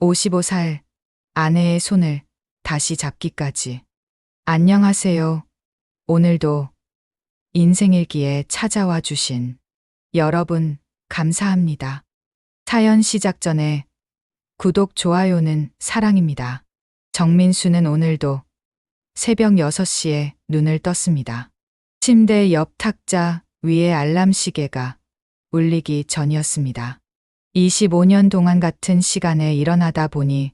55살 아내의 손을 다시 잡기까지. 안녕하세요. 오늘도 인생일기에 찾아와 주신 여러분 감사합니다. 사연 시작 전에 구독, 좋아요는 사랑입니다. 정민수는 오늘도 새벽 6시에 눈을 떴습니다. 침대 옆 탁자 위에 알람 시계가 울리기 전이었습니다. 25년 동안 같은 시간에 일어나다 보니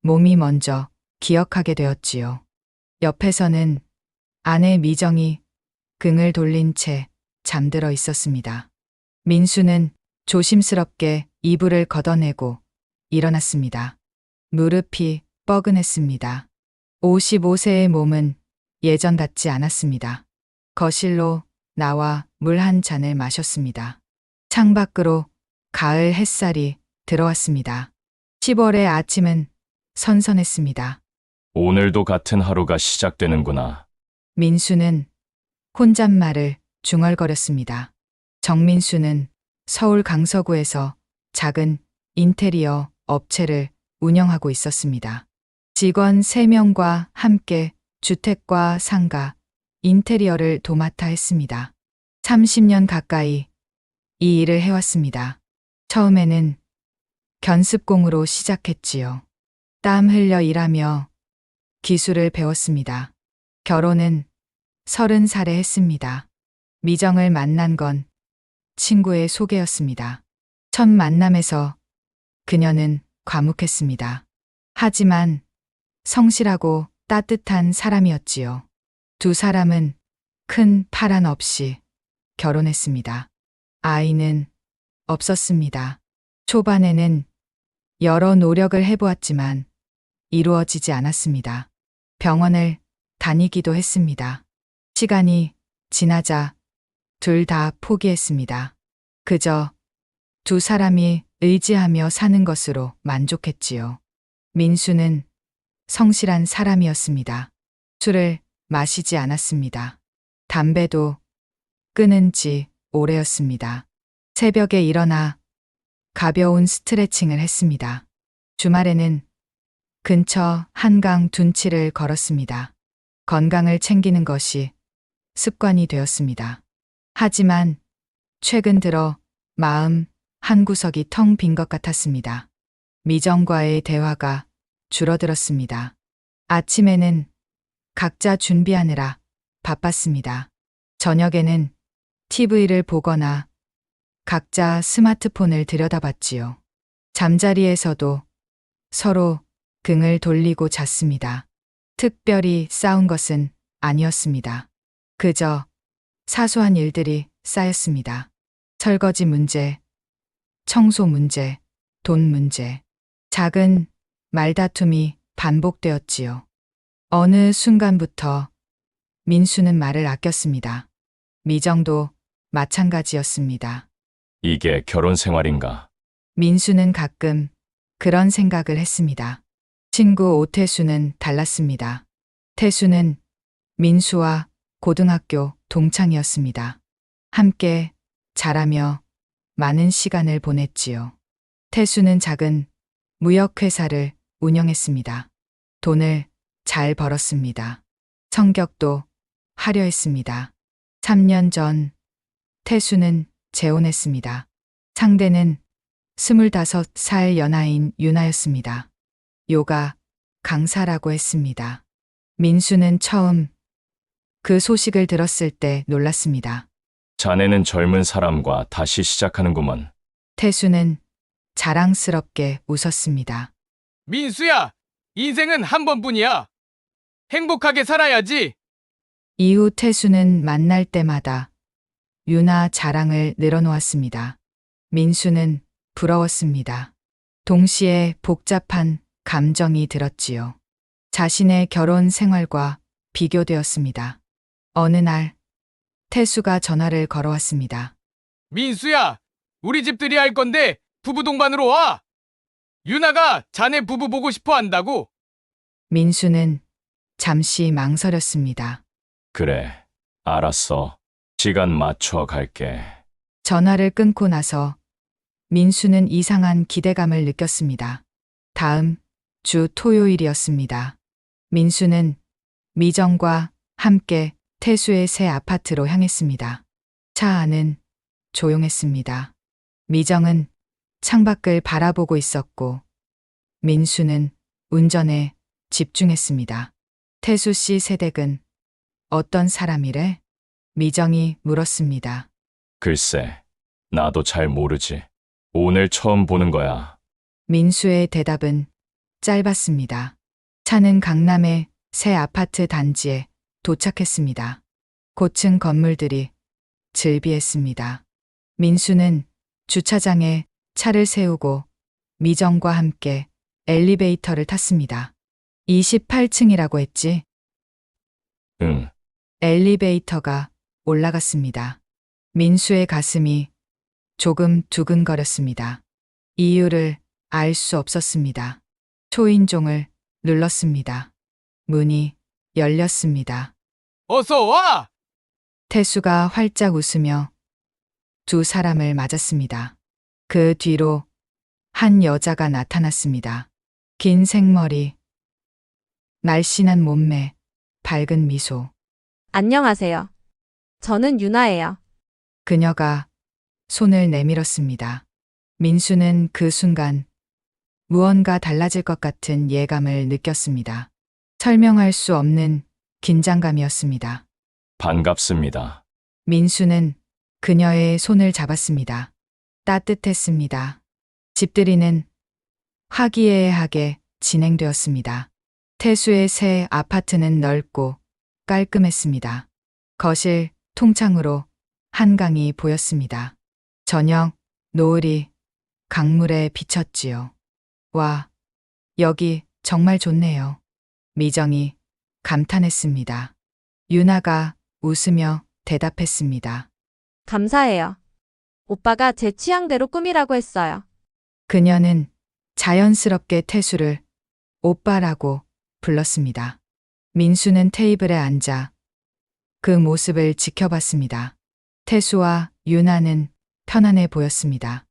몸이 먼저 기억하게 되었지요. 옆에서는 아내 미정이 등을 돌린 채 잠들어 있었습니다. 민수는 조심스럽게 이불을 걷어내고 일어났습니다. 무릎이 뻐근했습니다. 55세의 몸은 예전 같지 않았습니다. 거실로 나와 물 한 잔을 마셨습니다. 창밖으로 가을 햇살이 들어왔습니다. 10월의 아침은 선선했습니다. 오늘도 같은 하루가 시작되는구나. 민수는 혼잣말을 중얼거렸습니다. 정민수는 서울 강서구에서 작은 인테리어 업체를 운영하고 있었습니다. 직원 3명과 함께 주택과 상가, 인테리어를 도맡아 했습니다. 30년 가까이 이 일을 해왔습니다. 처음에는 견습공으로 시작했지요. 땀 흘려 일하며 기술을 배웠습니다. 결혼은 30살에 했습니다. 미정을 만난 건 친구의 소개였습니다. 첫 만남에서 그녀는 과묵했습니다. 하지만 성실하고 따뜻한 사람이었지요. 두 사람은 큰 파란 없이 결혼했습니다. 아이는 없었습니다. 초반에는 여러 노력을 해보았지만 이루어지지 않았습니다. 병원을 다니기도 했습니다. 시간이 지나자 둘 다 포기했습니다. 그저 두 사람이 의지하며 사는 것으로 만족했지요. 민수는 성실한 사람이었습니다. 술을 마시지 않았습니다. 담배도 끊은 지 오래였습니다. 새벽에 일어나 가벼운 스트레칭을 했습니다. 주말에는 근처 한강 둔치를 걸었습니다. 건강을 챙기는 것이 습관이 되었습니다. 하지만 최근 들어 마음 한구석이 텅 빈 것 같았습니다. 미정과의 대화가 줄어들었습니다. 아침에는 각자 준비하느라 바빴습니다. 저녁에는 TV를 보거나 각자 스마트폰을 들여다봤지요. 잠자리에서도 서로 등을 돌리고 잤습니다. 특별히 싸운 것은 아니었습니다. 그저 사소한 일들이 쌓였습니다. 설거지 문제, 청소 문제, 돈 문제, 작은 말다툼이 반복되었지요. 어느 순간부터 민수는 말을 아꼈습니다. 미정도 마찬가지였습니다. 이게 결혼 생활인가? 민수는 가끔 그런 생각을 했습니다. 친구 오태수는 달랐습니다. 태수는 민수와 고등학교 동창이었습니다. 함께 자라며 많은 시간을 보냈지요. 태수는 작은 무역회사를 운영했습니다. 돈을 잘 벌었습니다. 성격도 화려했습니다. 3년 전 태수는 재혼했습니다. 상대는 25살 연하인 유나였습니다. 요가 강사라고 했습니다. 민수는 처음 그 소식을 들었을 때 놀랐습니다. 자네는 젊은 사람과 다시 시작하는구먼. 태수는 자랑스럽게 웃었습니다. 민수야, 인생은 한 번뿐이야. 행복하게 살아야지. 이후 태수는 만날 때마다 유나 자랑을 늘어놓았습니다. 민수는 부러웠습니다. 동시에 복잡한 감정이 들었지요. 자신의 결혼 생활과 비교되었습니다. 어느 날 태수가 전화를 걸어왔습니다. 민수야, 우리 집들이 할 건데 부부 동반으로 와. 유나가 자네 부부 보고 싶어 한다고. 민수는 잠시 망설였습니다. 그래, 알았어. 시간 맞춰 갈게. 전화를 끊고 나서 민수는 이상한 기대감을 느꼈습니다. 다음 주 토요일이었습니다. 민수는 미정과 함께 태수의 새 아파트로 향했습니다. 차 안은 조용했습니다. 미정은 창밖을 바라보고 있었고 민수는 운전에 집중했습니다. 태수 씨 새댁은 어떤 사람이래? 미정이 물었습니다. 글쎄, 나도 잘 모르지. 오늘 처음 보는 거야. 민수의 대답은 짧았습니다. 차는 강남의 새 아파트 단지에 도착했습니다. 고층 건물들이 즐비했습니다. 민수는 주차장에 차를 세우고 미정과 함께 엘리베이터를 탔습니다. 28층이라고 했지? 응, 엘리베이터가 올라갔습니다. 민수의 가슴이 조금 두근거렸습니다. 이유를 알 수 없었습니다. 초인종을 눌렀습니다. 문이 열렸습니다. 어서 와! 태수가 활짝 웃으며 두 사람을 맞았습니다. 그 뒤로 한 여자가 나타났습니다. 긴 생머리, 날씬한 몸매, 밝은 미소. 안녕하세요. 저는 유나예요. 그녀가 손을 내밀었습니다. 민수는 그 순간 무언가 달라질 것 같은 예감을 느꼈습니다. 설명할 수 없는 긴장감이었습니다. 반갑습니다. 민수는 그녀의 손을 잡았습니다. 따뜻했습니다. 집들이는 화기애애하게 진행되었습니다. 태수의 새 아파트는 넓고 깔끔했습니다. 거실 통창으로 한강이 보였습니다. 저녁 노을이 강물에 비쳤지요. 와, 여기 정말 좋네요. 미정이 감탄했습니다. 유나가 웃으며 대답했습니다. 감사해요. 오빠가 제 취향대로 꾸미라고 했어요. 그녀는 자연스럽게 태수를 오빠라고 불렀습니다. 민수는 테이블에 앉아 그 모습을 지켜봤습니다. 태수와 유나는 편안해 보였습니다.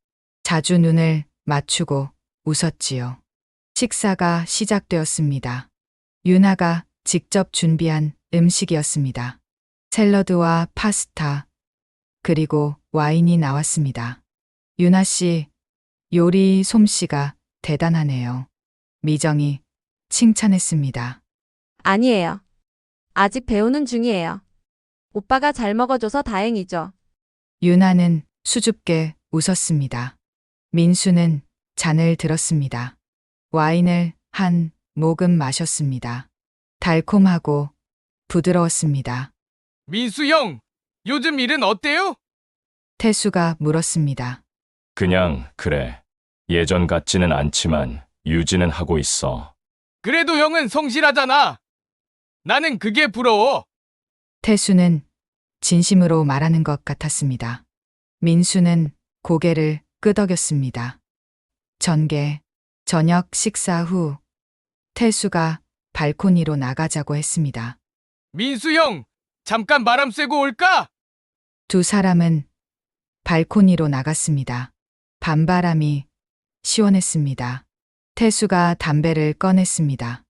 자주 눈을 맞추고 웃었지요. 식사가 시작되었습니다. 유나가 직접 준비한 음식이었습니다. 샐러드와 파스타, 그리고 와인이 나왔습니다. 유나 씨, 요리 솜씨가 대단하네요. 미정이 칭찬했습니다. 아니에요. 아직 배우는 중이에요. 오빠가 잘 먹어줘서 다행이죠. 유나는 수줍게 웃었습니다. 민수는 잔을 들었습니다. 와인을 한 모금 마셨습니다. 달콤하고 부드러웠습니다. 민수 형, 요즘 일은 어때요? 태수가 물었습니다. 그냥 그래. 예전 같지는 않지만 유지는 하고 있어. 그래도 형은 성실하잖아. 나는 그게 부러워. 태수는 진심으로 말하는 것 같았습니다. 민수는 고개를 끄덕였습니다. 저녁 식사 후 태수가 발코니로 나가자고 했습니다. 민수 형, 잠깐 바람 쐬고 올까? 두 사람은 발코니로 나갔습니다. 밤바람이 시원했습니다. 태수가 담배를 꺼냈습니다.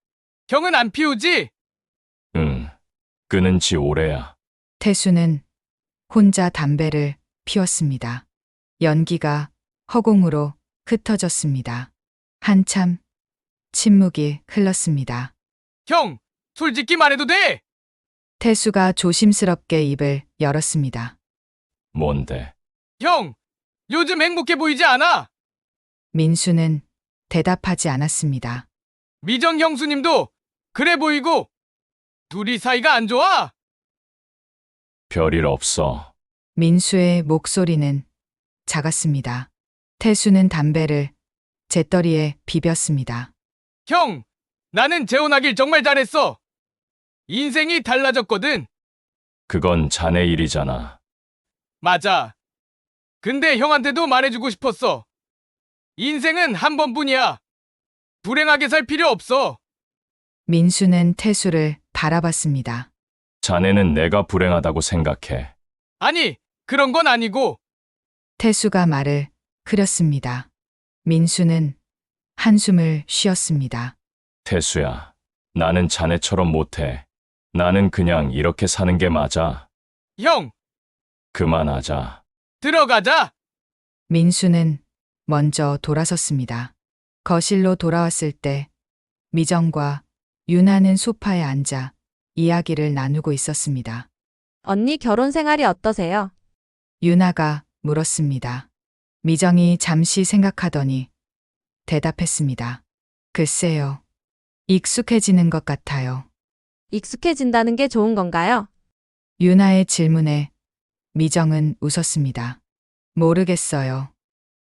형은 안 피우지? 응, 끊은 지 오래야. 태수는 혼자 담배를 피웠습니다. 연기가 허공으로 흩어졌습니다. 한참 침묵이 흘렀습니다. 형, 솔직히 말해도 돼? 태수가 조심스럽게 입을 열었습니다. 뭔데? 형, 요즘 행복해 보이지 않아? 민수는 대답하지 않았습니다. 미정 형수님도 그래 보이고 둘이 사이가 안 좋아? 별일 없어. 민수의 목소리는 작았습니다. 태수는 담배를 재떨이에 비볐습니다. 형, 나는 재혼하길 정말 잘했어. 인생이 달라졌거든. 그건 자네 일이잖아. 맞아. 근데 형한테도 말해주고 싶었어. 인생은 한 번뿐이야. 불행하게 살 필요 없어. 민수는 태수를 바라봤습니다. 자네는 내가 불행하다고 생각해. 아니, 그런 건 아니고. 태수가 말을 흐렸습니다. 민수는 한숨을 쉬었습니다. 태수야, 나는 자네처럼 못해. 나는 그냥 이렇게 사는 게 맞아. 형, 그만하자. 들어가자. 민수는 먼저 돌아섰습니다. 거실로 돌아왔을 때 미정과 유나는 소파에 앉아 이야기를 나누고 있었습니다. 언니 결혼 생활이 어떠세요? 유나가 물었습니다. 미정이 잠시 생각하더니 대답했습니다. 글쎄요. 익숙해지는 것 같아요. 익숙해진다는 게 좋은 건가요? 유나의 질문에 미정은 웃었습니다. 모르겠어요.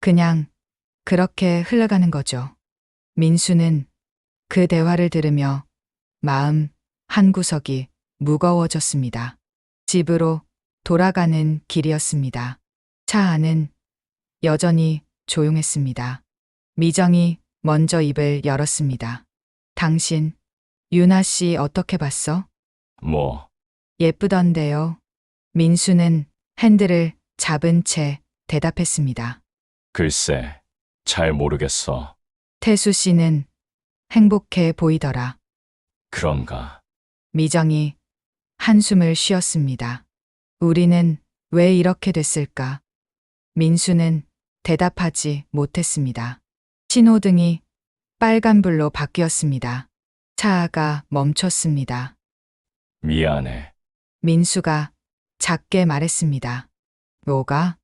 그냥 그렇게 흘러가는 거죠. 민수는 그 대화를 들으며 마음 한구석이 무거워졌습니다. 집으로 돌아가는 길이었습니다. 차 안은 여전히 조용했습니다. 미정이 먼저 입을 열었습니다. 당신, 유나 씨 어떻게 봤어? 뭐, 예쁘던데요. 민수는 핸들을 잡은 채 대답했습니다. 글쎄, 잘 모르겠어. 태수 씨는 행복해 보이더라. 그런가. 미정이 한숨을 쉬었습니다. 우리는 왜 이렇게 됐을까? 민수는 대답하지 못했습니다. 신호등이 빨간불로 바뀌었습니다. 차가 멈췄습니다. 미안해. 민수가 작게 말했습니다. 뭐가?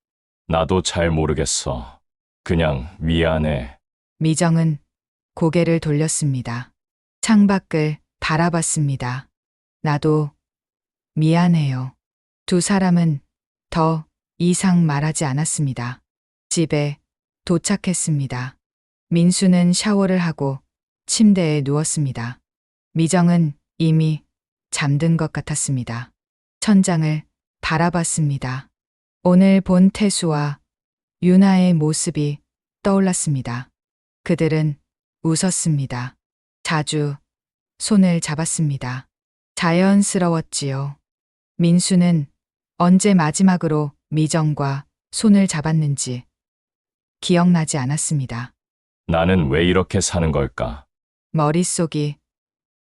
나도 잘 모르겠어. 그냥 미안해. 미정은 고개를 돌렸습니다. 창밖을 바라봤습니다. 나도 미안해요. 두 사람은 더 이상 말하지 않았습니다. 집에 도착했습니다. 민수는 샤워를 하고 침대에 누웠습니다. 미정은 이미 잠든 것 같았습니다. 천장을 바라봤습니다. 오늘 본 태수와 유나의 모습이 떠올랐습니다. 그들은 웃었습니다. 자주 손을 잡았습니다. 자연스러웠지요. 민수는 언제 마지막으로 미정과 손을 잡았는지 기억나지 않았습니다. 나는 왜 이렇게 사는 걸까? 머릿속이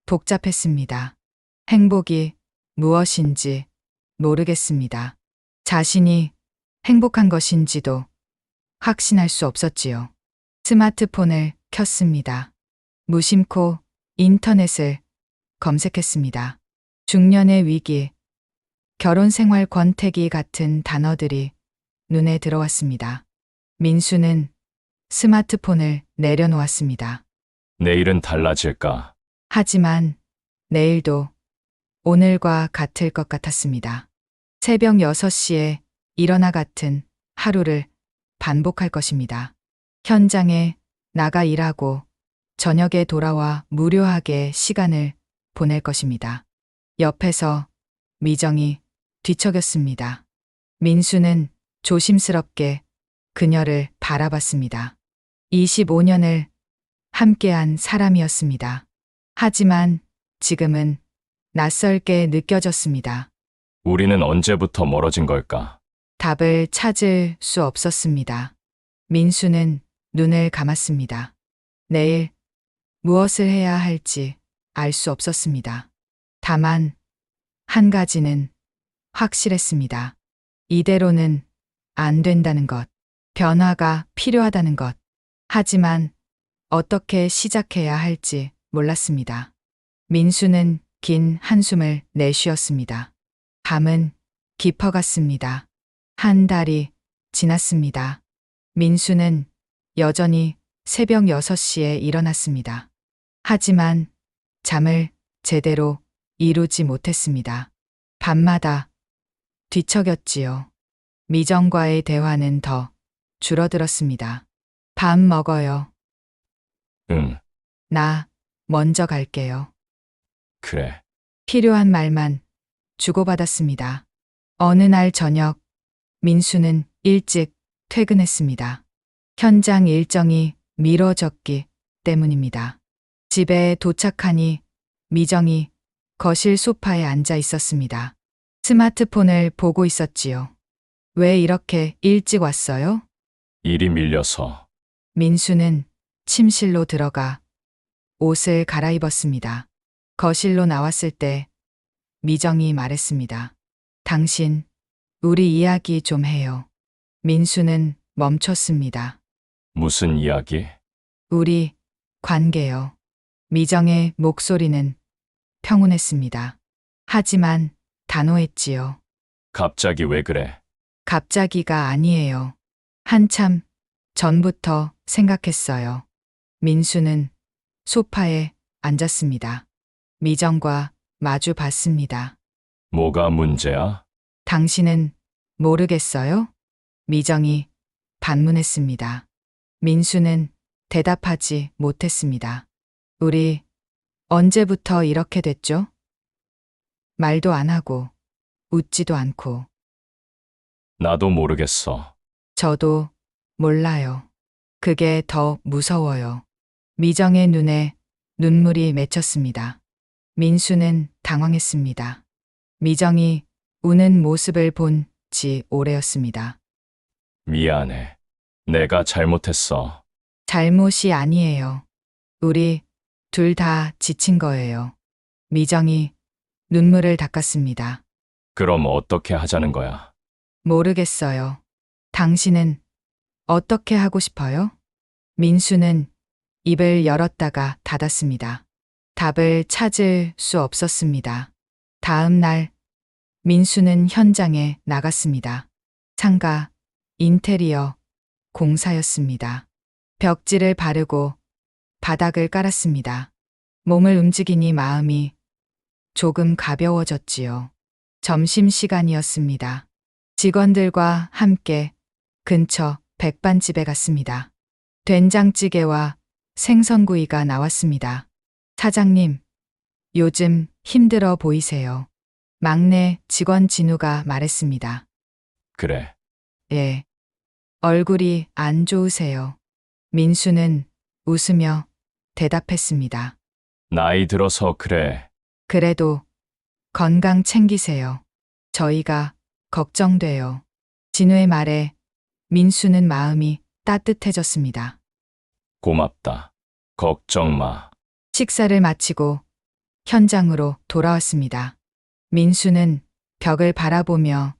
복잡했습니다. 행복이 무엇인지 모르겠습니다. 자신이 행복한 것인지도 확신할 수 없었지요. 스마트폰을 켰습니다. 무심코 인터넷을 검색했습니다. 중년의 위기, 결혼 생활 권태기 같은 단어들이 눈에 들어왔습니다. 민수는 스마트폰을 내려놓았습니다. 내일은 달라질까? 하지만 내일도 오늘과 같을 것 같았습니다. 새벽 6시에 일어나 같은 하루를 반복할 것입니다. 현장에 나가 일하고 저녁에 돌아와 무료하게 시간을 보낼 것입니다. 옆에서 미정이 뒤척였습니다. 민수는 조심스럽게 그녀를 바라봤습니다. 25년을 함께한 사람이었습니다. 하지만 지금은 낯설게 느껴졌습니다. 우리는 언제부터 멀어진 걸까? 답을 찾을 수 없었습니다. 민수는 눈을 감았습니다. 내일 무엇을 해야 할지 알 수 없었습니다. 다만 한 가지는 확실했습니다. 이대로는 안 된다는 것, 변화가 필요하다는 것. 하지만 어떻게 시작해야 할지 몰랐습니다. 민수는 긴 한숨을 내쉬었습니다. 밤은 깊어갔습니다. 한 달이 지났습니다. 민수는 여전히 새벽 6시에 일어났습니다. 하지만 잠을 제대로 이루지 못했습니다. 밤마다 뒤척였지요. 미정과의 대화는 더 줄어들었습니다. 밥 먹어요. 응, 나 먼저 갈게요. 그래. 필요한 말만 주고받았습니다. 어느 날 저녁, 민수는 일찍 퇴근했습니다. 현장 일정이 미뤄졌기 때문입니다. 집에 도착하니 미정이 거실 소파에 앉아 있었습니다. 스마트폰을 보고 있었지요. 왜 이렇게 일찍 왔어요? 일이 밀려서. 민수는 침실로 들어가 옷을 갈아입었습니다. 거실로 나왔을 때 미정이 말했습니다. 당신, 우리 이야기 좀 해요. 민수는 멈췄습니다. 무슨 이야기? 우리 관계요. 미정의 목소리는 평온했습니다. 하지만 단호했지요. 갑자기 왜 그래? 갑자기가 아니에요. 한참 전부터 생각했어요. 민수는 소파에 앉았습니다. 미정과 마주 봤습니다. 뭐가 문제야? 당신은 모르겠어요? 미정이 반문했습니다. 민수는 대답하지 못했습니다. 우리 언제부터 이렇게 됐죠? 말도 안 하고 웃지도 않고 나도 모르겠어. 저도 몰라요. 그게 더 무서워요. 미정의 눈에 눈물이 맺혔습니다. 민수는 당황했습니다. 미정이 우는 모습을 본 지 오래였습니다. 미안해. 내가 잘못했어. 잘못이 아니에요. 우리 둘 다 지친 거예요. 미정이 눈물을 닦았습니다. 그럼 어떻게 하자는 거야? 모르겠어요. 당신은 어떻게 하고 싶어요? 민수는 입을 열었다가 닫았습니다. 답을 찾을 수 없었습니다. 다음 날 민수는 현장에 나갔습니다. 상가, 인테리어, 공사였습니다. 벽지를 바르고 바닥을 깔았습니다. 몸을 움직이니 마음이 조금 가벼워졌지요. 점심시간이었습니다. 직원들과 함께 근처 백반집에 갔습니다. 된장찌개와 생선구이가 나왔습니다. 사장님, 요즘 힘들어 보이세요. 막내 직원 진우가 말했습니다. 그래. 예. 얼굴이 안 좋으세요. 민수는 웃으며 대답했습니다. 나이 들어서 그래. 그래도 건강 챙기세요. 저희가 걱정돼요. 진우의 말에 민수는 마음이 따뜻해졌습니다. 고맙다. 걱정 마. 식사를 마치고 현장으로 돌아왔습니다. 민수는 벽을 바라보며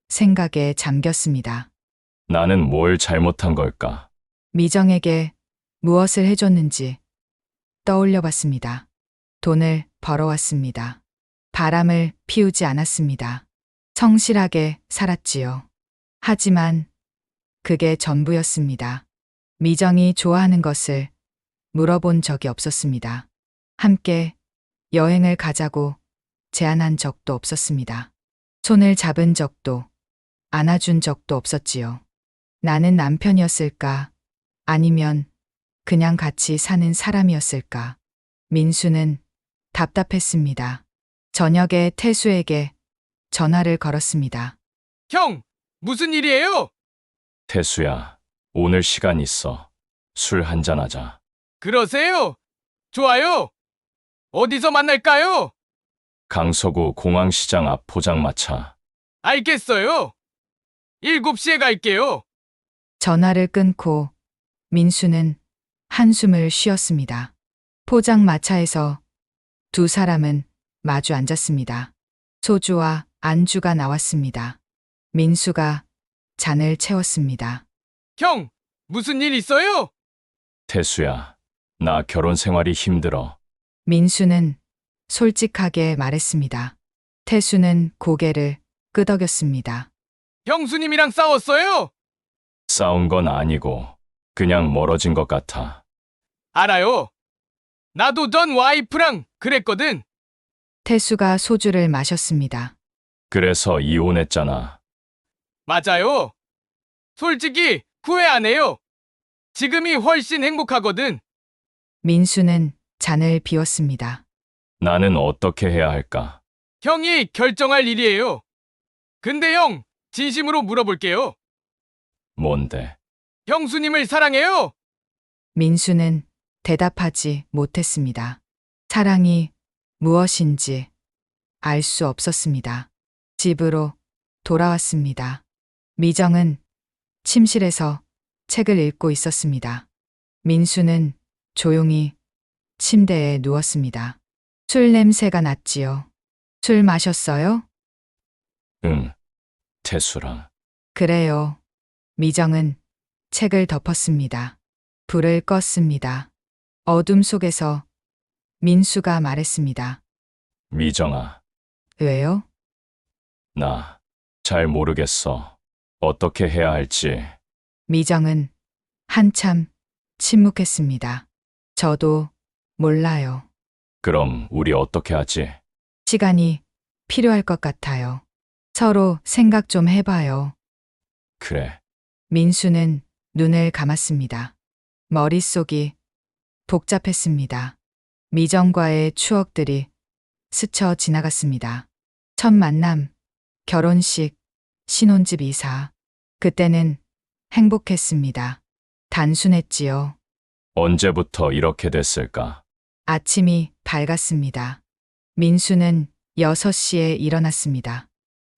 생각에 잠겼습니다. 나는 뭘 잘못한 걸까? 미정에게 무엇을 해줬는지 떠올려 봤습니다. 돈을 벌어왔습니다. 바람을 피우지 않았습니다. 성실하게 살았지요. 하지만 그게 전부였습니다. 미정이 좋아하는 것을 물어본 적이 없었습니다. 함께 여행을 가자고 제안한 적도 없었습니다. 손을 잡은 적도 안아준 적도 없었지요. 나는 남편이었을까? 아니면 그냥 같이 사는 사람이었을까? 민수는 답답했습니다. 저녁에 태수에게 전화를 걸었습니다. 형, 무슨 일이에요? 태수야, 오늘 시간 있어. 술 한잔 하자. 그러세요? 좋아요. 어디서 만날까요? 강서구 공항시장 앞 포장마차. 알겠어요. 7시에 갈게요. 전화를 끊고 민수는 한숨을 쉬었습니다. 포장마차에서 두 사람은 마주 앉았습니다. 소주와 안주가 나왔습니다. 민수가 잔을 채웠습니다. 형, 무슨 일 있어요? 태수야, 나 결혼 생활이 힘들어. 민수는 솔직하게 말했습니다. 태수는 고개를 끄덕였습니다. 형수님이랑 싸웠어요? 싸운 건 아니고 그냥 멀어진 것 같아. 알아요. 나도 전 와이프랑 그랬거든. 태수가 소주를 마셨습니다. 그래서 이혼했잖아. 맞아요. 솔직히 후회 안 해요. 지금이 훨씬 행복하거든. 민수는 잔을 비웠습니다. 나는 어떻게 해야 할까? 형이 결정할 일이에요. 근데 형, 진심으로 물어볼게요. 뭔데? 형수님을 사랑해요? 민수는 대답하지 못했습니다. 사랑이 무엇인지 알 수 없었습니다. 집으로 돌아왔습니다. 미정은 침실에서 책을 읽고 있었습니다. 민수는 조용히 침대에 누웠습니다. 술 냄새가 났지요. 술 마셨어요? 응. 태수랑. 그래요. 미정은 책을 덮었습니다. 불을 껐습니다. 어둠 속에서 민수가 말했습니다. 미정아, 왜요? 나 잘 모르겠어. 어떻게 해야 할지. 미정은 한참 침묵했습니다. 저도 몰라요. 그럼 우리 어떻게 하지? 시간이 필요할 것 같아요. 서로 생각 좀 해봐요. 그래. 민수는 눈을 감았습니다. 머릿속이 복잡했습니다. 미정과의 추억들이 스쳐 지나갔습니다. 첫 만남, 결혼식, 신혼집 이사. 그때는 행복했습니다. 단순했지요. 언제부터 이렇게 됐을까? 아침이 밝았습니다. 민수는 6시에 일어났습니다.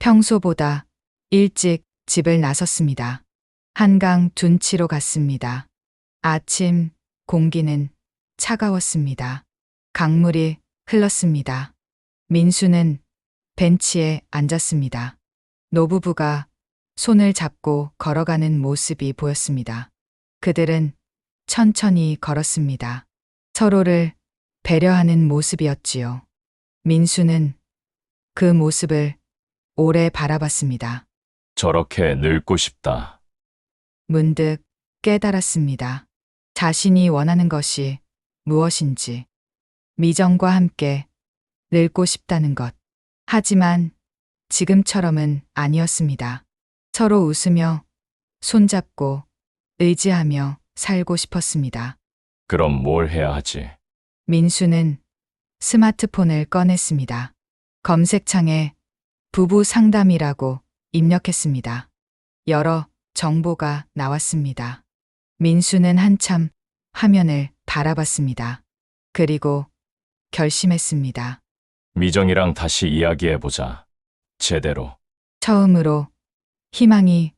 평소보다 일찍 집을 나섰습니다. 한강 둔치로 갔습니다. 아침 공기는 차가웠습니다. 강물이 흘렀습니다. 민수는 벤치에 앉았습니다. 노부부가 손을 잡고 걸어가는 모습이 보였습니다. 그들은 천천히 걸었습니다. 서로를 배려하는 모습이었지요. 민수는 그 모습을 오래 바라봤습니다. 저렇게 늙고 싶다. 문득 깨달았습니다. 자신이 원하는 것이 무엇인지. 미정과 함께 늙고 싶다는 것. 하지만 지금처럼은 아니었습니다. 서로 웃으며 손잡고 의지하며 살고 싶었습니다. 그럼 뭘 해야 하지? 민수는 스마트폰을 꺼냈습니다. 검색창에 부부 상담이라고 입력했습니다. 여러 정보가 나왔습니다. 민수는 한참 화면을 바라봤습니다. 그리고 결심했습니다. 미정이랑 다시 이야기해보자. 제대로. 처음으로 희망이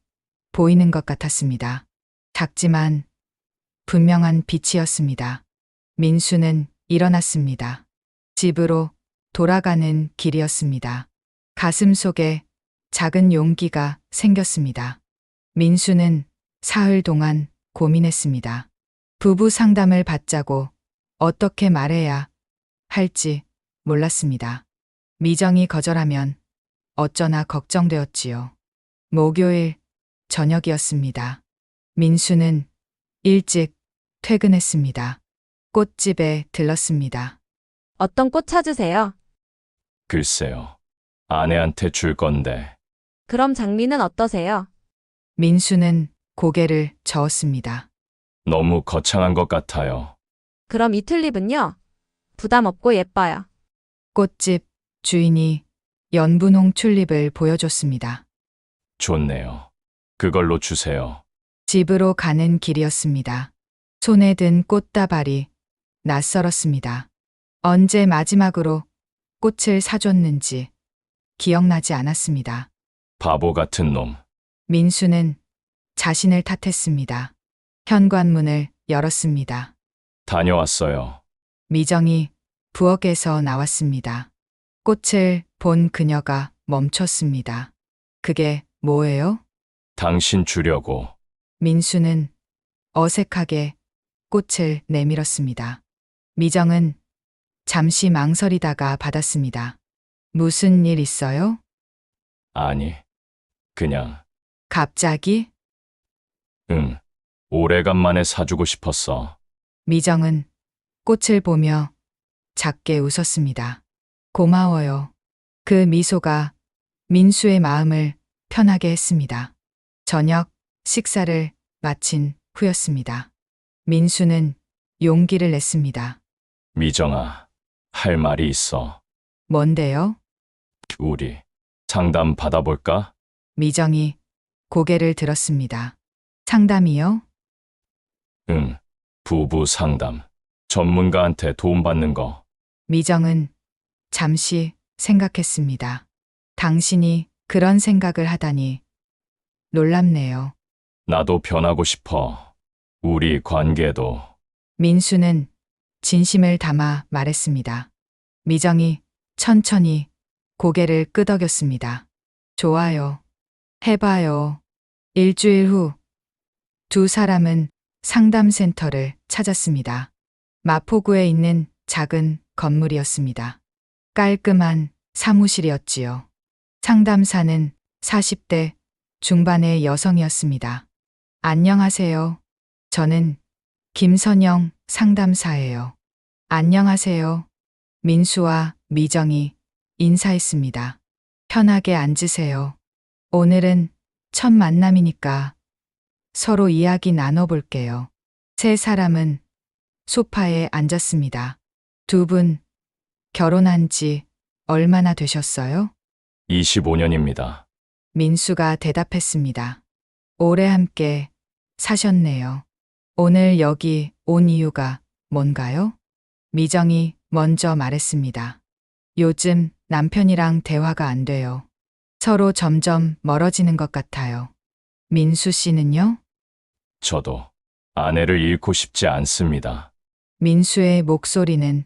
보이는 것 같았습니다. 작지만 분명한 빛이었습니다. 민수는 일어났습니다. 집으로 돌아가는 길이었습니다. 가슴 속에 작은 용기가 생겼습니다. 민수는 사흘 동안 고민했습니다. 부부 상담을 받자고 어떻게 말해야 할지 몰랐습니다. 미정이 거절하면 어쩌나 걱정되었지요. 목요일 저녁이었습니다. 민수는 일찍 퇴근했습니다. 꽃집에 들렀습니다. 어떤 꽃 찾으세요? 글쎄요. 아내한테 줄 건데. 그럼 장미는 어떠세요? 민수는 고개를 저었습니다. 너무 거창한 것 같아요. 그럼 이 튤립은요? 부담 없고 예뻐요. 꽃집 주인이 연분홍 튤립을 보여줬습니다. 좋네요. 그걸로 주세요. 집으로 가는 길이었습니다. 손에 든 꽃다발이 낯설었습니다. 언제 마지막으로 꽃을 사줬는지 기억나지 않았습니다. 바보 같은 놈. 민수는 자신을 탓했습니다. 현관문을 열었습니다. 다녀왔어요. 미정이 부엌에서 나왔습니다. 꽃을 본 그녀가 멈췄습니다. 그게 뭐예요? 당신 주려고. 민수는 어색하게 꽃을 내밀었습니다. 미정은 잠시 망설이다가 받았습니다. 무슨 일 있어요? 아니. 그냥. 갑자기? 응. 오래간만에 사주고 싶었어. 미정은 꽃을 보며 작게 웃었습니다. 고마워요. 그 미소가 민수의 마음을 편하게 했습니다. 저녁 식사를 마친 후였습니다. 민수는 용기를 냈습니다. 미정아, 할 말이 있어. 뭔데요? 우리 상담 받아볼까? 미정이 고개를 들었습니다. 상담이요? 응. 부부 상담. 전문가한테 도움받는 거. 미정은 잠시 생각했습니다. 당신이 그런 생각을 하다니 놀랍네요. 나도 변하고 싶어. 우리 관계도 민수는 진심을 담아 말했습니다. 미정이 천천히 고개를 끄덕였습니다. 좋아요. 해봐요. 일주일 후 두 사람은 상담센터를 찾았습니다. 마포구에 있는 작은 건물이었습니다. 깔끔한 사무실이었지요. 상담사는 40대 중반의 여성이었습니다. 안녕하세요. 저는 김선영 상담사예요. 안녕하세요. 민수와 미정이 인사했습니다. 편하게 앉으세요. 오늘은 첫 만남이니까 서로 이야기 나눠볼게요. 세 사람은 소파에 앉았습니다. 두 분 결혼한 지 얼마나 되셨어요? 25년입니다. 민수가 대답했습니다. 오래 함께 사셨네요. 오늘 여기 온 이유가 뭔가요? 미정이 먼저 말했습니다. 요즘 남편이랑 대화가 안 돼요. 서로 점점 멀어지는 것 같아요. 민수 씨는요? 저도 아내를 잃고 싶지 않습니다. 민수의 목소리는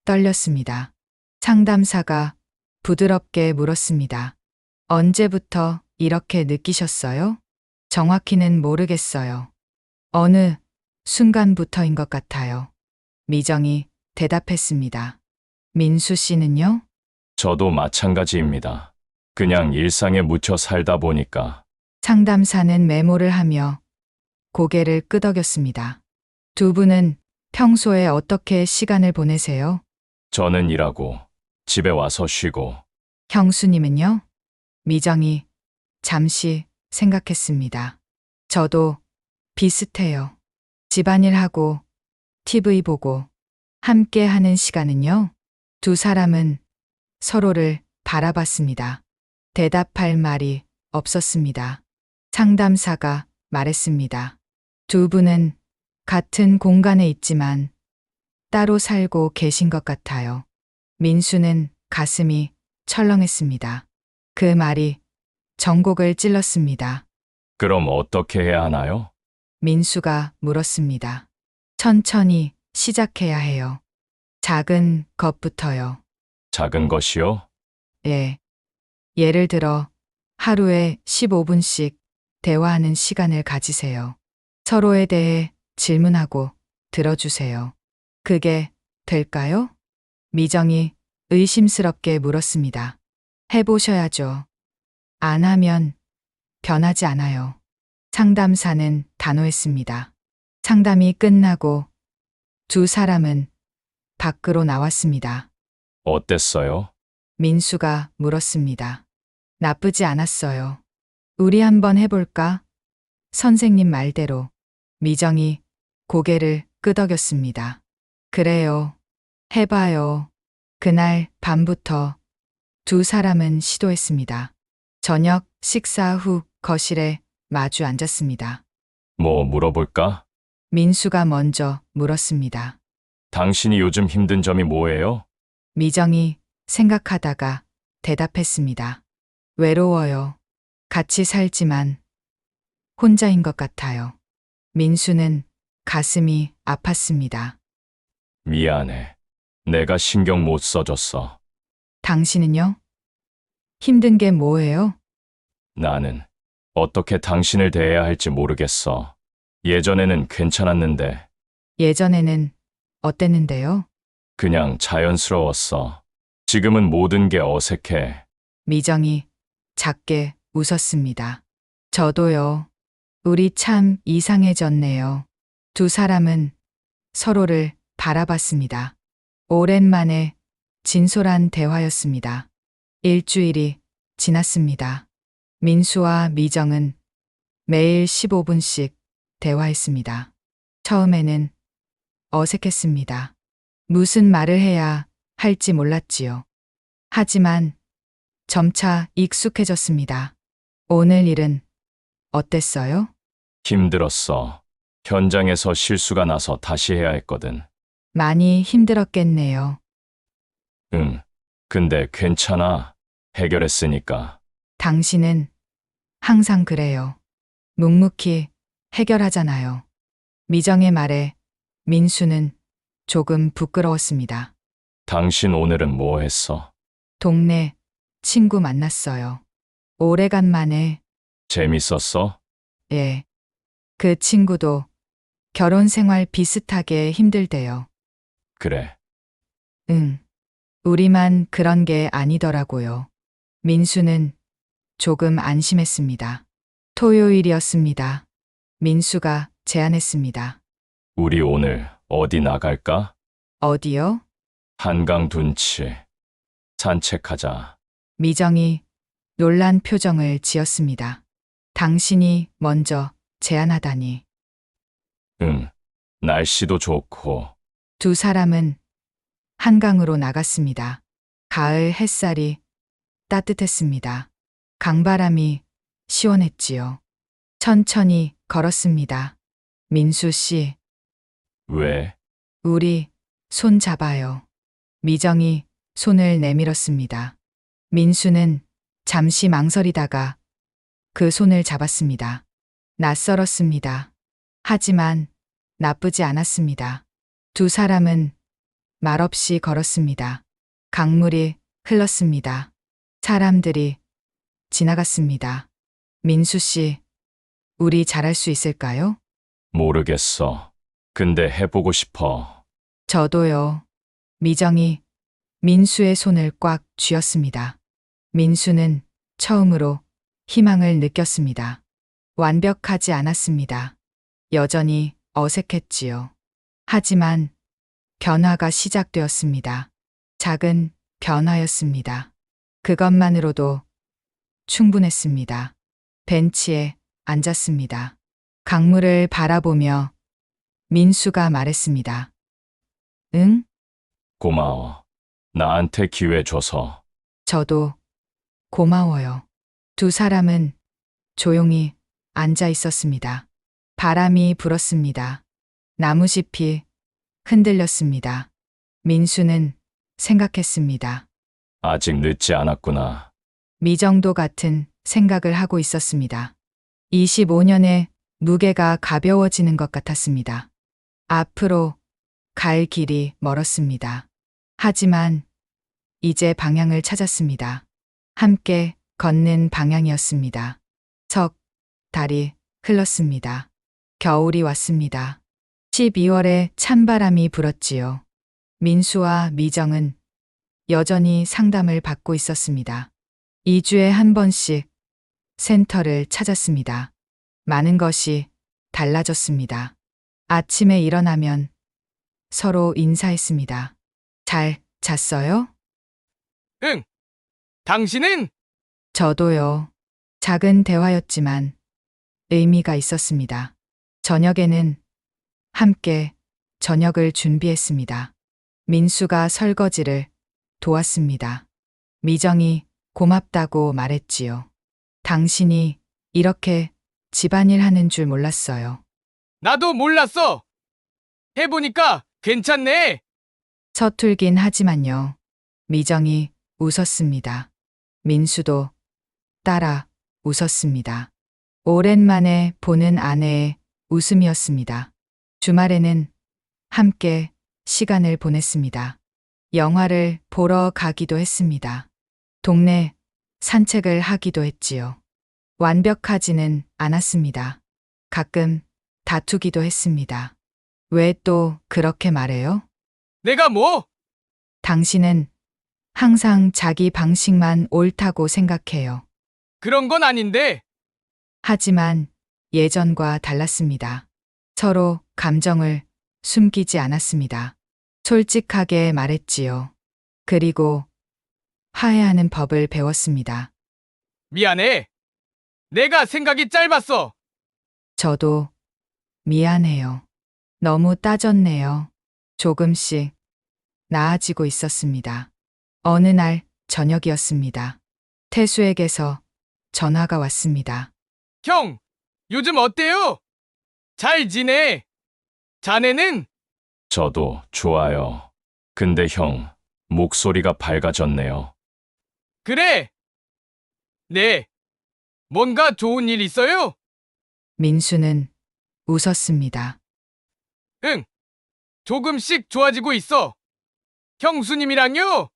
떨렸습니다. 상담사가 부드럽게 물었습니다. 언제부터 이렇게 느끼셨어요? 정확히는 모르겠어요. 어느 순간부터인 것 같아요. 미정이 대답했습니다. 민수 씨는요? 저도 마찬가지입니다. 그냥 일상에 묻혀 살다 보니까 상담사는 메모를 하며 고개를 끄덕였습니다. 두 분은 평소에 어떻게 시간을 보내세요? 저는 일하고 집에 와서 쉬고 형수님은요? 미정이 잠시 생각했습니다. 저도 비슷해요. 집안일하고 TV 보고 함께 하는 시간은요? 두 사람은 서로를 바라봤습니다. 대답할 말이 없었습니다. 상담사가 말했습니다. 두 분은 같은 공간에 있지만 따로 살고 계신 것 같아요. 민수는 가슴이 철렁했습니다. 그 말이 전곡을 찔렀습니다. 그럼 어떻게 해야 하나요? 민수가 물었습니다. 천천히 시작해야 해요. 작은 것부터요. 작은 것이요? 예. 예를 들어 하루에 15분씩 대화하는 시간을 가지세요. 서로에 대해 질문하고 들어주세요. 그게 될까요? 미정이 의심스럽게 물었습니다. 해보셔야죠. 안 하면 변하지 않아요. 상담사는 단호했습니다. 상담이 끝나고 두 사람은 밖으로 나왔습니다. 어땠어요? 민수가 물었습니다. 나쁘지 않았어요. 우리 한번 해볼까? 선생님 말대로. 미정이 고개를 끄덕였습니다. 그래요. 해봐요. 그날 밤부터 두 사람은 시도했습니다. 저녁 식사 후 거실에 마주 앉았습니다. 뭐 물어볼까? 민수가 먼저 물었습니다. 당신이 요즘 힘든 점이 뭐예요? 미정이 생각하다가 대답했습니다. 외로워요. 같이 살지만 혼자인 것 같아요. 민수는 가슴이 아팠습니다. 미안해. 내가 신경 못 써줬어. 당신은요? 힘든 게 뭐예요? 나는 어떻게 당신을 대해야 할지 모르겠어. 예전에는 괜찮았는데 예전에는 어땠는데요? 그냥 자연스러웠어. 지금은 모든 게 어색해. 미정이 작게 웃었습니다. 저도요. 우리 참 이상해졌네요. 두 사람은 서로를 바라봤습니다. 오랜만에 진솔한 대화였습니다. 일주일이 지났습니다. 민수와 미정은 매일 15분씩 대화했습니다. 처음에는 어색했습니다. 무슨 말을 해야 할지 몰랐지요. 하지만 점차 익숙해졌습니다. 오늘 일은 어땠어요? 힘들었어. 현장에서 실수가 나서 다시 해야 했거든. 많이 힘들었겠네요. 응. 근데 괜찮아. 해결했으니까. 당신은 항상 그래요. 묵묵히 해결하잖아요. 미정의 말에 민수는 조금 부끄러웠습니다. 당신 오늘은 뭐 했어? 동네 친구 만났어요. 오래간만에, 재밌었어? 예. 그 친구도 결혼 생활 비슷하게 힘들대요. 그래. 응. 우리만 그런 게 아니더라고요. 민수는 조금 안심했습니다. 토요일이었습니다. 민수가 제안했습니다. 우리 오늘 어디 나갈까? 어디요? 한강 둔치. 산책하자. 미정이 놀란 표정을 지었습니다. 당신이 먼저 제안하다니. 응. 날씨도 좋고. 두 사람은 한강으로 나갔습니다. 가을 햇살이 따뜻했습니다. 강바람이 시원했지요. 천천히 걸었습니다. 민수 씨, 왜? 우리 손 잡아요. 미정이 손을 내밀었습니다. 민수는 잠시 망설이다가 그 손을 잡았습니다. 낯설었습니다. 하지만 나쁘지 않았습니다. 두 사람은 말없이 걸었습니다. 강물이 흘렀습니다. 사람들이 지나갔습니다. 민수 씨, 우리 잘할 수 있을까요? 모르겠어. 근데 해보고 싶어. 저도요. 미정이 민수의 손을 꽉 쥐었습니다. 민수는 처음으로 희망을 느꼈습니다. 완벽하지 않았습니다. 여전히 어색했지요. 하지만 변화가 시작되었습니다. 작은 변화였습니다. 그것만으로도 충분했습니다. 벤치에 앉았습니다. 강물을 바라보며 민수가 말했습니다. 응? 고마워. 나한테 기회 줘서. 저도 고마워요. 두 사람은 조용히 앉아 있었습니다. 바람이 불었습니다. 나무잎이 흔들렸습니다. 민수는 생각했습니다. 아직 늦지 않았구나. 미정도 같은 생각을 하고 있었습니다. 25년의 무게가 가벼워지는 것 같았습니다. 앞으로 갈 길이 멀었습니다. 하지만 이제 방향을 찾았습니다. 함께 걷는 방향이었습니다. 석 달이 흘렀습니다. 겨울이 왔습니다. 12월에 찬바람이 불었지요. 민수와 미정은 여전히 상담을 받고 있었습니다. 2주에 한 번씩 센터를 찾았습니다. 많은 것이 달라졌습니다. 아침에 일어나면 서로 인사했습니다. 잘 잤어요? 응. 당신은? 저도요. 작은 대화였지만 의미가 있었습니다. 저녁에는 함께 저녁을 준비했습니다. 민수가 설거지를 도왔습니다. 미정이 고맙다고 말했지요. 당신이 이렇게 집안일 하는 줄 몰랐어요. 나도 몰랐어. 해보니까 괜찮네. 서툴긴 하지만요. 미정이 웃었습니다. 민수도 따라 웃었습니다. 오랜만에 보는 아내의 웃음이었습니다. 주말에는 함께 시간을 보냈습니다. 영화를 보러 가기도 했습니다. 동네 산책을 하기도 했지요. 완벽하지는 않았습니다. 가끔 다투기도 했습니다. 왜 또 그렇게 말해요? 내가 뭐? 당신은 항상 자기 방식만 옳다고 생각해요. 그런 건 아닌데. 하지만 예전과 달랐습니다. 서로 감정을 숨기지 않았습니다. 솔직하게 말했지요. 그리고 화해하는 법을 배웠습니다. 미안해. 내가 생각이 짧았어. 저도 미안해요. 너무 따졌네요. 조금씩 나아지고 있었습니다. 어느 날 저녁이었습니다. 태수에게서 전화가 왔습니다. 형, 요즘 어때요? 잘 지내? 자네는? 저도 좋아요. 근데 형, 목소리가 밝아졌네요. 그래. 네. 뭔가 좋은 일 있어요? 민수는 웃었습니다. 응. 조금씩 좋아지고 있어. 형수님이랑요?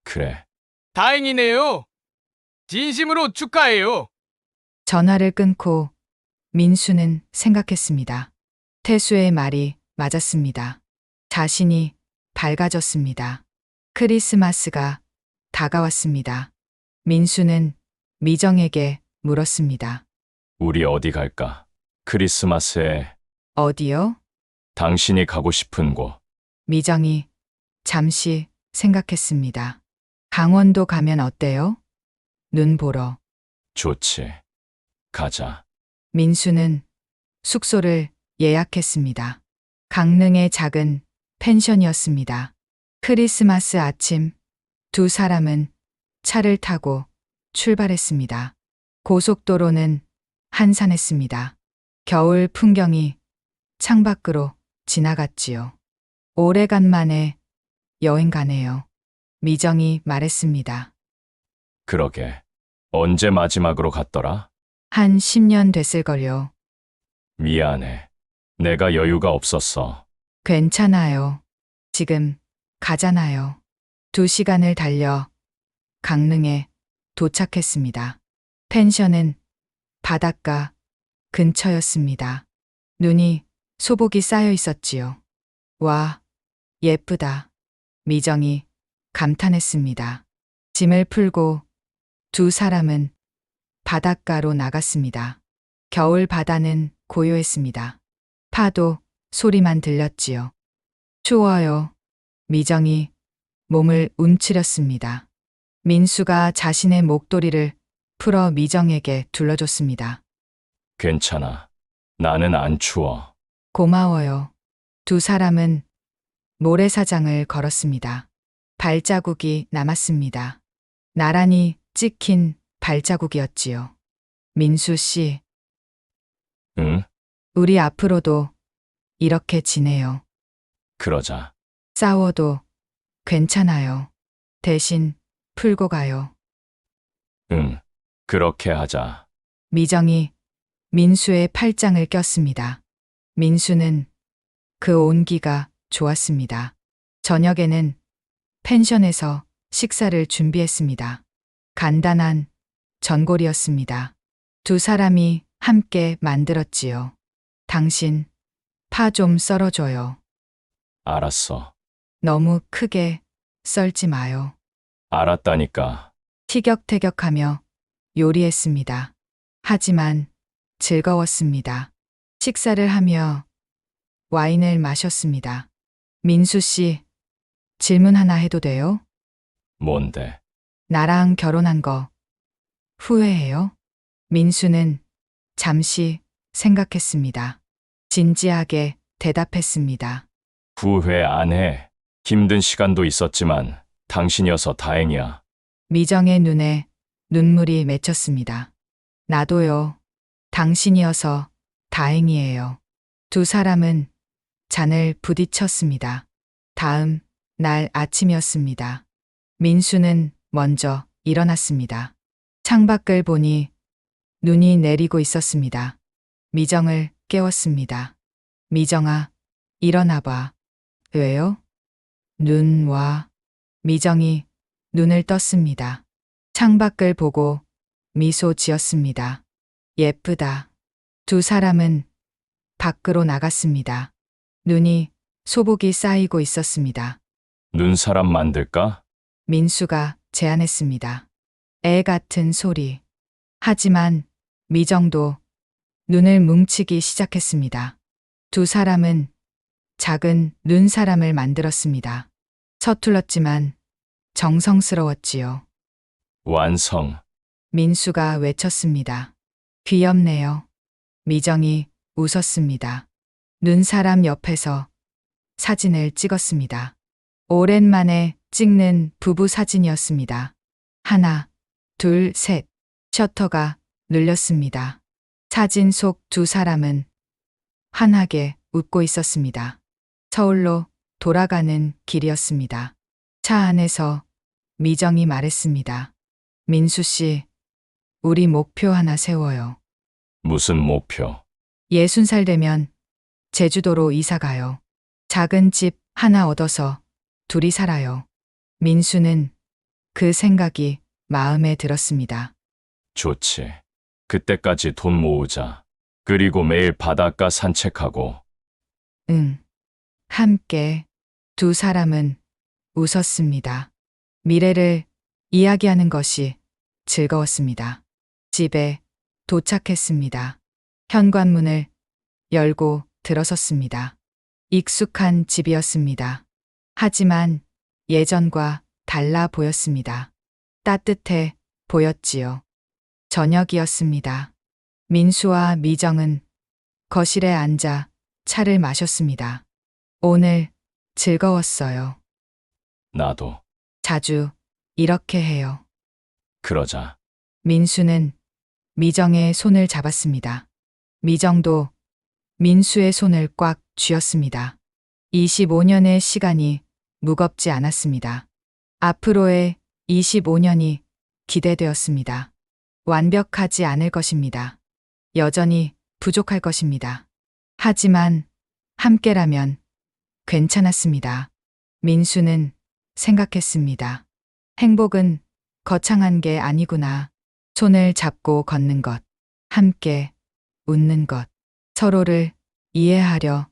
그래. 다행이네요. 진심으로 축하해요. 전화를 끊고 민수는 생각했습니다. 태수의 말이 맞았습니다. 자신이 밝아졌습니다. 크리스마스가 다가왔습니다. 민수는 미정에게 물었습니다. 우리 어디 갈까? 크리스마스에 어디요? 당신이 가고 싶은 곳. 미정이 잠시 생각했습니다. 강원도 가면 어때요? 눈 보러. 좋지. 가자. 민수는 숙소를 예약했습니다. 강릉의 작은 펜션이었습니다. 크리스마스 아침 두 사람은 차를 타고 출발했습니다. 고속도로는 한산했습니다. 겨울 풍경이 창밖으로 지나갔지요. 오래간만에 여행 가네요. 미정이 말했습니다. 그러게. 언제 마지막으로 갔더라? 한 10년 됐을걸요. 미안해. 내가 여유가 없었어. 괜찮아요. 지금 가잖아요. 2시간을 달려 강릉에 도착했습니다. 펜션은 바닷가 근처였습니다. 눈이 소복이 쌓여 있었지요. 와, 예쁘다. 미정이 감탄했습니다. 짐을 풀고 두 사람은 바닷가로 나갔습니다. 겨울 바다는 고요했습니다. 파도 소리만 들렸지요. 추워요. 미정이 몸을 움츠렸습니다. 민수가 자신의 목도리를 풀어 미정에게 둘러줬습니다. 괜찮아. 나는 안 추워. 고마워요. 두 사람은 모래사장을 걸었습니다. 발자국이 남았습니다. 나란히 찍힌 발자국이었지요. 민수 씨, 응? 우리 앞으로도 이렇게 지내요. 그러자. 싸워도 괜찮아요. 대신 풀고 가요. 응. 그렇게 하자. 미정이 민수의 팔짱을 꼈습니다. 민수는 그 온기가 좋았습니다. 저녁에는 펜션에서 식사를 준비했습니다. 간단한 전골이었습니다. 두 사람이 함께 만들었지요. 당신 파 좀 썰어줘요. 알았어. 너무 크게 썰지 마요. 알았다니까. 티격태격하며 요리했습니다. 하지만 즐거웠습니다. 식사를 하며 와인을 마셨습니다. 민수 씨, 질문 하나 해도 돼요? 뭔데? 나랑 결혼한 거 후회해요? 민수는 잠시 생각했습니다. 진지하게 대답했습니다. 후회 안 해. 힘든 시간도 있었지만 당신이어서 다행이야. 미정의 눈에 눈물이 맺혔습니다. 나도요. 당신이어서 다행이에요. 두 사람은 잔을 부딪혔습니다. 다음 날 아침이었습니다. 민수는 먼저 일어났습니다. 창밖을 보니 눈이 내리고 있었습니다. 미정을 깨웠습니다. 미정아, 일어나봐. 왜요? 눈 와. 미정이 눈을 떴습니다. 창밖을 보고 미소 지었습니다. 예쁘다. 두 사람은 밖으로 나갔습니다. 눈이 소복이 쌓이고 있었습니다. 눈사람 만들까? 민수가 제안했습니다. 애 같은 소리. 하지만 미정도 눈을 뭉치기 시작했습니다. 두 사람은 작은 눈사람을 만들었습니다. 서툴렀지만 정성스러웠지요. 완성. 민수가 외쳤습니다. 귀엽네요. 미정이 웃었습니다. 눈사람 옆에서 사진을 찍었습니다. 오랜만에 찍는 부부 사진이었습니다. 하나, 둘, 셋. 셔터가 눌렸습니다. 사진 속 두 사람은 환하게 웃고 있었습니다. 서울로 돌아가는 길이었습니다. 차 안에서 미정이 말했습니다. 민수 씨, 우리 목표 하나 세워요. 무슨 목표? 60살 되면 제주도로 이사 가요. 작은 집 하나 얻어서 둘이 살아요. 민수는 그 생각이 마음에 들었습니다. 좋지. 그때까지 돈 모으자. 그리고 매일 바닷가 산책하고. 응. 함께 두 사람은 웃었습니다. 미래를 이야기하는 것이 즐거웠습니다. 집에 도착했습니다. 현관문을 열고 들어섰습니다. 익숙한 집이었습니다. 하지만 예전과 달라 보였습니다. 따뜻해 보였지요. 저녁이었습니다. 민수와 미정은 거실에 앉아 차를 마셨습니다. 오늘 즐거웠어요. 나도. 자주 이렇게 해요. 그러자. 민수는 미정의 손을 잡았습니다. 미정도 민수의 손을 꽉 쥐었습니다. 25년의 시간이 무겁지 않았습니다. 앞으로의 25년이 기대되었습니다. 완벽하지 않을 것입니다. 여전히 부족할 것입니다. 하지만 함께라면 괜찮았습니다. 민수는 생각했습니다. 행복은 거창한 게 아니구나. 손을 잡고 걷는 것, 함께 웃는 것, 서로를 이해하려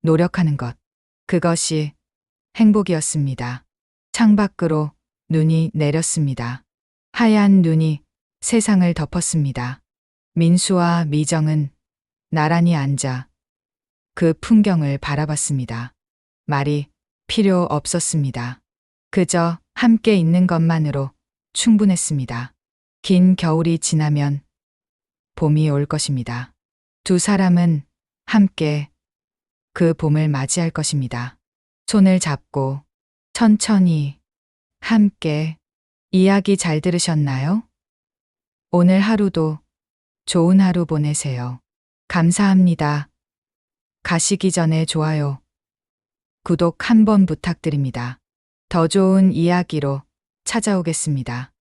노력하는 것. 그것이 행복이었습니다. 창밖으로 눈이 내렸습니다. 하얀 눈이 세상을 덮었습니다. 민수와 미정은 나란히 앉아 그 풍경을 바라봤습니다. 말이 필요 없었습니다. 그저 함께 있는 것만으로 충분했습니다. 긴 겨울이 지나면 봄이 올 것입니다. 두 사람은 함께 그 봄을 맞이할 것입니다. 손을 잡고 천천히 함께. 이야기 잘 들으셨나요? 오늘 하루도 좋은 하루 보내세요. 감사합니다. 가시기 전에 좋아요, 구독 한번 부탁드립니다. 더 좋은 이야기로 찾아오겠습니다.